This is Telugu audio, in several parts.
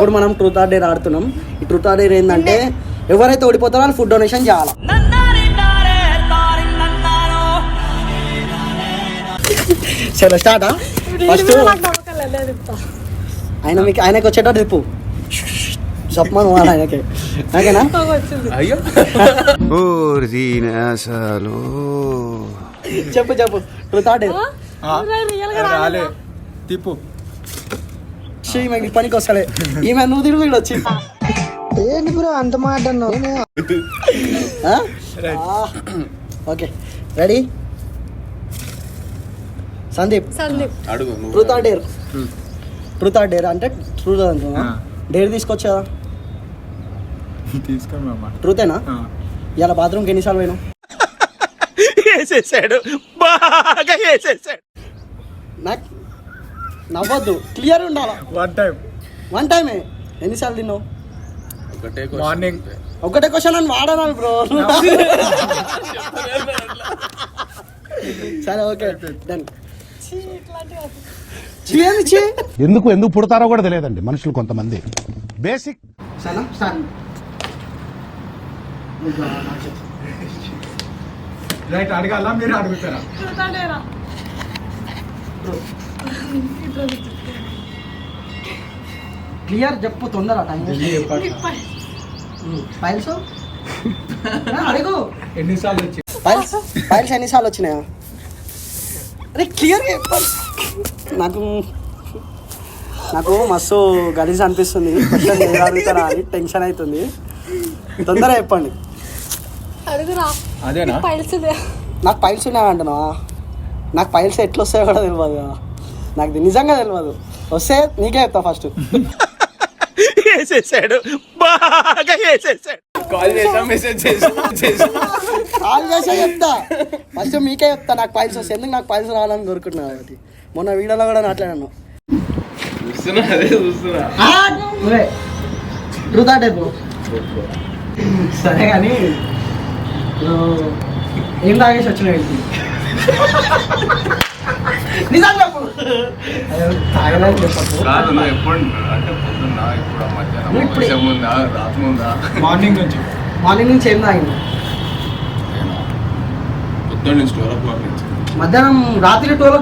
ఇప్పుడు మనం ట్రూత్ ఆర్ డేర్ ఆడుతున్నాం. ఈ ట్రూత్ ఆర్ డేర్ ఏంటంటే ఎవరైతే ఓడిపోతారో వాళ్ళు ఫుడ్ డొనేషన్ చేయాలి. చలో స్టార్ట్. ఫస్ట్ ఆయనకి వచ్చేటట్టు చెప్పు. చెప్పమని వాడు ఆయనకి. నాకేనా? చెప్పు చెప్పు. ట్రూత్ ఆర్ డేర్ తిప్పు. పనికి వస్తలే ఈమె నువ్వు తిరుగు వచ్చి ఏంటి బ్రో అంత మాట అన్నావు. Okay ready Sandeep. Truth or dare. Truth or dare అంటే ట్రూత్ అంటున్నా. డేర్ తీసుకొచ్చా ట్రూతేనా? ఇలా బాత్రూమ్కి ఎన్నిసార్లు పోయినావు? వేసేసాడు బాగా వేసేసాడు. నాకు నవ్వద్దు, క్లియర్ ఉండాలా. వన్ టైమే. ఎన్నిసార్లు తిన్నావు? మార్నింగ్. ఒకటే క్వశ్చన్ అని వాడనాలి బ్రో. సరే ఓకే డన్. ఎందుకు ఎందుకు పుడతారో కూడా తెలియదండి మనుషులు కొంతమంది. బేసిక్. సరేనా స్టార్ట్. రైట్ అడగాల మీరు అడుగుతారా? క్లియర్ చెప్పు తొందర టైం. ఫైల్స్ అడుగు. ఎన్నిసార్లు వచ్చి ఫైల్స్ ఎన్నిసార్లు వచ్చినాయా? అరే క్లియర్ చెప్పాలి. నాకు మస్తు గలీజ్ అనిపిస్తుంది. క్వశ్చన్ అడుగుతారా అని టెన్షన్ అవుతుంది. తొందరగా చెప్పండి. అదేనా? నాకు ఫైల్స్ ఉన్నాయంటున్నావా? నాకు ఫైల్స్ ఎట్లా వస్తాయో కూడా తెలియదు కదా. నాకు నిజంగా తెలియదు. వస్తే నీకే చెప్తా ఫస్ట్. వేసేసాడు బాగా వేసేసాడు. కాల్ చేసా మెసేజ్ చేసా కాల్ చేసా చెప్తా. ఫస్ట్ మీకే చెప్తా నాకు ఫైల్స్ వస్తాయి. ఎందుకు నాకు ఫైల్స్ రావాలని కోరుకుంటున్నా కాబట్టి. మొన్న వీడియోలో కూడా మాట్లాడాను. Truth or dare bro. సరే కానీ ఏం తాగేసి వచ్చినావు ఏంటి? నిజం చెప్పు. తాగలేదు చెప్పు. మార్నింగ్ నుంచి ఏం తాగింది? మధ్యాహ్నం రాత్రి 12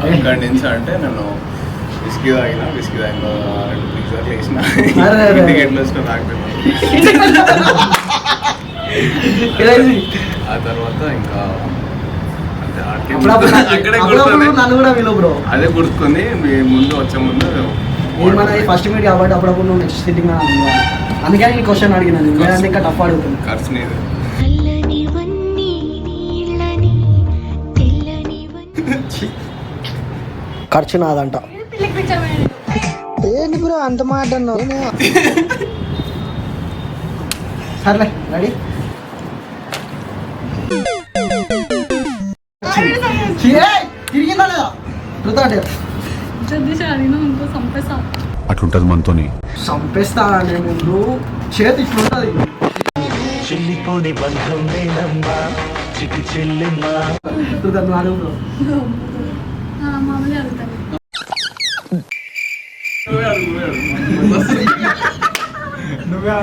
అక్కడి నుంచి అంటే నేను విస్కీ తాగిన 2 పిజ్జాలు వేసిన ఇంటికి ఎట్లా వచ్చినా నాకు ఆ తర్వాత ఇంకా అదే గుర్తుకుంది. మీ ముందు వచ్చే ముందు ఫస్ట్ మీట్ కాబట్టి అప్పుడప్పుడు నెక్స్ట్ సిట్టింగ్ అందుకని ఈ క్వశ్చన్ అడిగినాను. ఇంకా టఫ్ అడుగుతుంది. ఖర్చు నీది. ఖర్చు నాదంట. ఏంటి బ్రో అంత మాట అన్నావు? సర్లే రెడీ. తిరిగిందా లేదా? Truth or dare. అట్లుంటది మనతోని. చంపేస్తా అనే ముందు చేతి ఇట్లుంటది. నువ్వే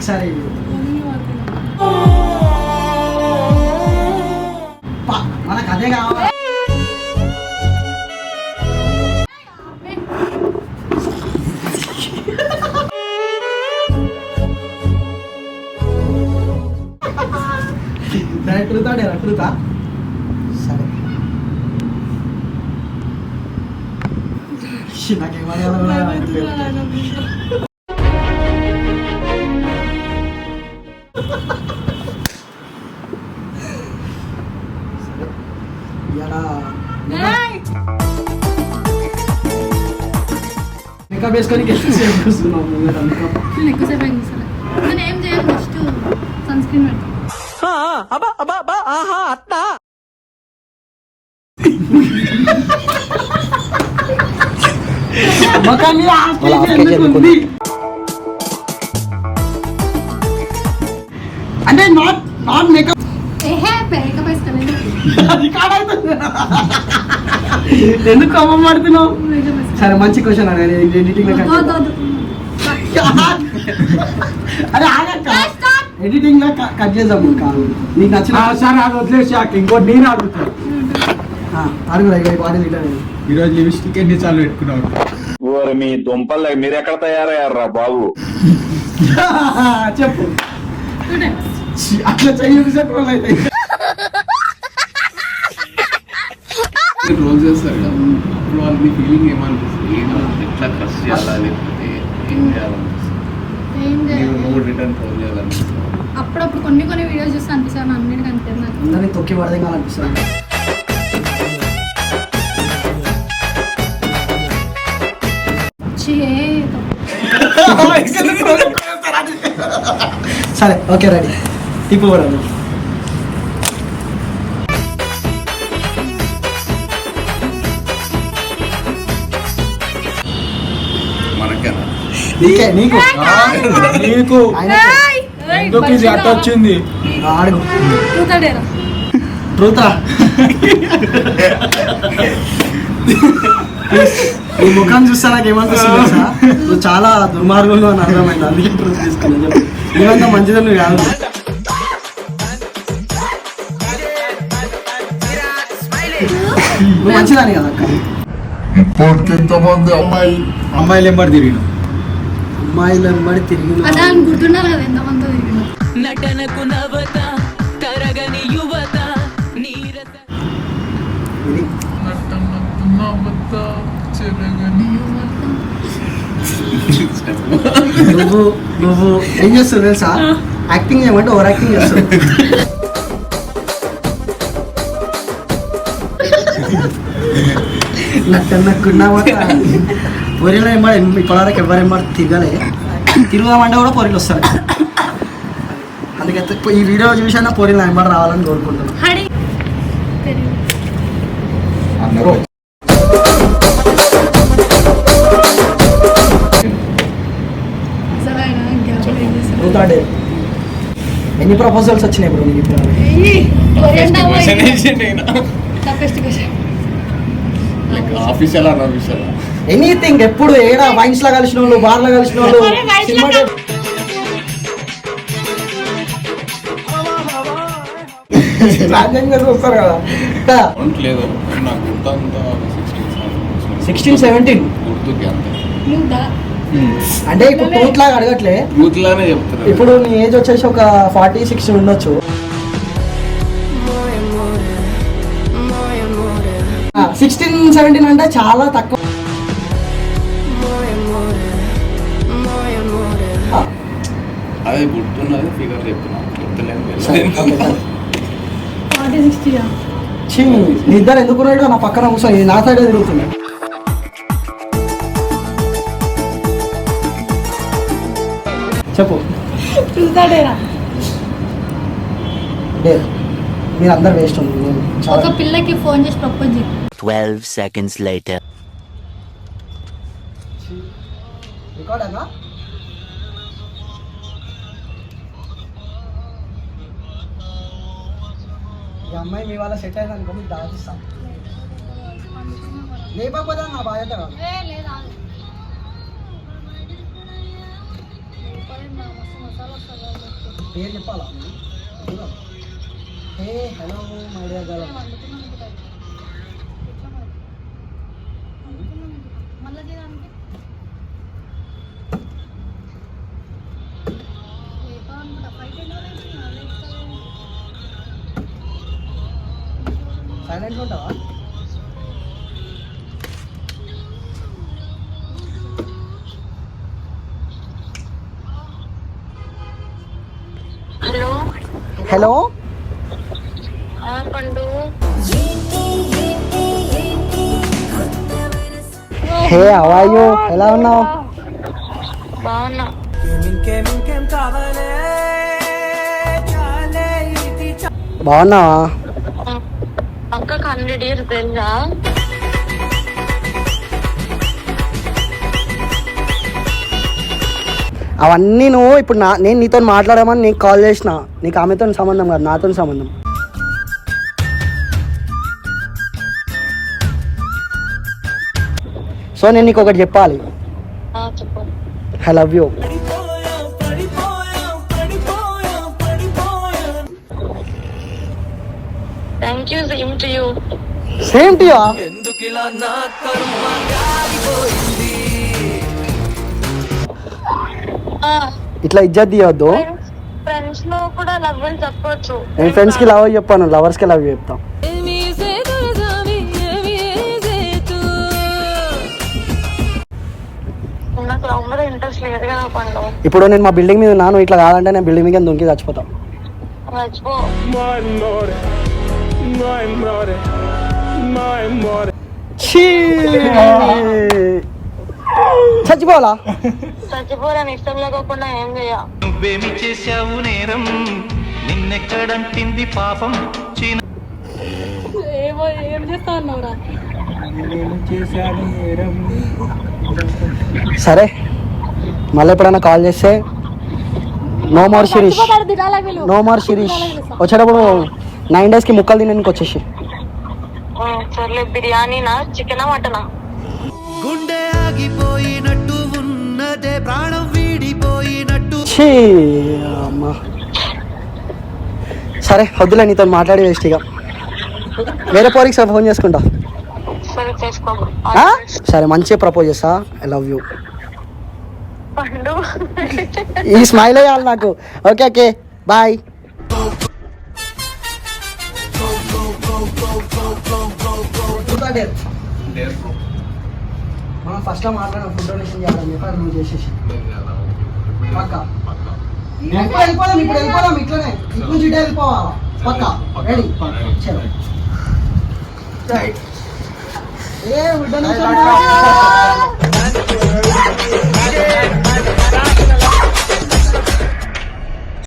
సరే మనకు అదే కావాలి. Truth or dare. ట్రూతా? సరే నాకేమన్నా మేకప్ వేసుకొని ఎక్కువసేపు చూస్తున్నాము. ఏం చేయాలి? ఫస్ట్ సన్ స్క్రీన్ పెడతాం. అంటే నాట్ మేకప్. ఏహే పేక పైసలు అది కాడవుతుంది. ఎందుకు కోపం పడుతున్నావు? సరే మంచి క్వశ్చన్ అడగాలి ఎడిటింగ్ అరే ఆగక్క ఎడిటింగ్ లో కట్ చేద్దాం కాదు నీకు నచ్చిన సరే అది వదిలేసి ఇంకోటి నేను అడుగుతాను. అడుగురా బాడీ లీటర్ ఈరోజు లిప్స్టిక్ ఎన్నిసార్లు పెట్టుకున్నావు? మీ దుంపలు మీరు ఎక్కడ తయారయ్యారా బాబు? చెప్పు అట్లా చెయ్యి చూసేటోళ్ళు అయితే రోల్ చేస్తారు కదా, ఇప్పుడు వాళ్ళకి ఫీలింగ్ ఏమనిపిస్తుంది? ఎట్లా క్రష్ చేయాలా లేకపోతే ఏం చేయాలనిపిస్తుంది? నువ్వు రిటర్న్ రోల్ చేయాలనిపిస్తుంది? అప్పుడప్పుడు కొన్ని వీడియోస్ చూస్తే అనిపిస్తాను అన్నిటికీ అనిపిస్తుంది నాకు. అందరినీ తొక్కి పడదే కావాలనిపిస్తుంది. సరే ఓకే రెడీ ఇప్పుడు కూడా మనకేనా? నీకే నీకు నీకు ఆయనకే. ఎందుకు ఇది అట్ట వచ్చింది? అడుగు చూతాడేరా ట్రూతా ఈ ముఖం చూస్తే నాకు ఏమనిపిస్తుంది తెలుసా? నువ్వు చాలా దుర్మార్గంలో అని అర్థమైంది, అందుకే ట్రూత్ తీసుకున్నా. చెప్పు ఏమంతా మంచిదని నువ్వు కాదు. నువ్వు మంచిదాని కదా అక్క. అమ్మాయిలు ఎంబడి తిరిగిన అమ్మాయిలు వెంబడి తిరిగి అదే అని గుర్తున్నారు కదా ఎంతమంది తిరిగిన నటనకు నవత తరగని యువత నీరత నువ్వు నువ్వు ఏం చేస్తావు తెలుసా? యాక్టింగ్ చేయమంటే ఓవర్ యాక్టింగ్ చేస్తావు. నక్కున్నా పొరిలో ఎంబడి ఇప్పటివరకు ఎవరు ఎంబడి తిరగలే. తిరుగుదామంటే కూడా పొరిలు వస్తారు. అందుకే ఈ వీడియో చూసానా పొరిలో ఎంబడి రావాలని కోరుకుంటున్నాను. హడి తెలియదు అసలు ఆయన గ్యాప్ ఏం చేశారు? నువ్వు థర్డ్ డే ఎన్ని ప్రపోజల్స్ వచ్చినాయి ఇప్పుడు నీకు? ఇప్పుడు Question వేసిండు ఈయన. Toughest question Like official or official? Anything ఎప్పుడు ఏడా వైన్స్ లో కలిసిన వాళ్ళు, బార్ లో కలిసిన వాళ్ళు, సినిమా చూస్తారు కదా. లేదు నాకు గుర్తంతా 16, 17 గుర్తుకి అంతే. నువ్వు దా అంటే ఇప్పుడు టూత్ లాగా అడగట్లే. యూత్ లానే చెప్తారు. ఇప్పుడు నీ ఏజ్ వచ్చేసి ఒక 40, 60 ఉండొచ్చు. 16, 17 అంటే చాలా తక్కువ. అదే గుర్తున్నది ఫిగర్ చెప్తున్నా, గుర్తులేదు. 40-60 ఛీ, నీ ఇద్దరు ఎందుకు ఉన్నాడు నా పక్కన కూర్చొని నా సైడే తిరుగుతుంది. చెప్పు చూతాడేరా మీరు అందరు వేస్ట్ ఉంది. నేను ఒక చాలా పిల్లకి ఫోన్ చేసి ప్రపోజ్ చేయి. 12 seconds later రికార్డ్ అన్నా. ఈ అమ్మాయి మీ వాళ్ళ సెట్ అయింది అనుకో, మీకు దాచిస్తాం. లేకపోతే నా బాధ్యత కాదు. పేరు చెప్పాలా? Hey hello my dear girl. Silent ఉంటావా? హలో హలో పండు హే హౌ ఆర్ యు? ఎలా ఉన్నావు? బాగున్నా. బాగున్నావా? అక్కకి 100 years తెలుసా? అవన్నీ నువ్వు ఇప్పుడు నేను నీతో మాట్లాడమని నీకు కాల్ చేసిన. నీకు ఆమెతో సంబంధం కాదు, నాతో సంబంధం. సో నేను నీకు ఒకటి చెప్పాలి. చెప్పు. I love you. Thank you. Same to you. Same to you. ఇట్లా ఇజ్జత్ తీయొద్దు. ఫ్రెండ్స్ లో కూడా లవ్ అని చెప్పొచ్చు. నేను ఫ్రెండ్స్ కి లవ్ చెప్పాను, లవర్స్ కి లవ్ చెప్తాం. నాకు లవ్ మీద ఇంట్రెస్ట్ లేదు కదా పండు. ఇప్పుడు నేను మా బిల్డింగ్ మీద ఉన్నాను, ఇట్లా కాదంటే నేను బిల్డింగ్ మీద దొంగి చచ్చిపోతాం. మర్చిపో. చచ్చిపోవాలా? చచ్చిపోరని ఇష్టం లేకోకుండా ఏం చెయ్యా. నువ్వేమి చేశావు నేరం, నిన్నెక్కడంటింది పాపం. ఏం చేస్తా ఉన్నావురా? సరే మళ్ళీ ఎప్పుడైనా కాల్ చేస్తే no more Shirish, no more Shirish. వచ్చేటప్పుడు 9 days కి ముక్కలు తినడానికి వచ్చేసి. సర్లే. బిర్యానీనా, చికెనా, మటనా? గుండె ఆగిపోయినట్టు ఉన్నదే, ప్రాణం వీడిపోయినట్టు. ఛీ అమ్మా. సరే వద్దులే, నీతో మాట్లాడి వేస్ట్. ఇక వేరే పోరికి ఫోన్ చేసుకుంటా. సరే చేసుకో. సరే మంచిగా ప్రపోజ్ చేస్తా. I love you. పండు. ఈ స్మైల్ వేయాలి నాకు. Okay okay bye. మనం ఫస్ట్ లో మాట్లాడిన ఫుడ్ డొనేషన్ చేయాలని చెప్పి అది నువ్వు చేసేసి పక్కా. ఇప్పుడు వెళ్ళిపోదాం, ఇప్పుడు వెళ్ళిపోదాం. ఇట్లనే ఇటు నుంచి ఇటు వెళ్ళిపోవాలా? పక్కా రెడీ. చలో ఏ ఫుడ్ డొనేషన్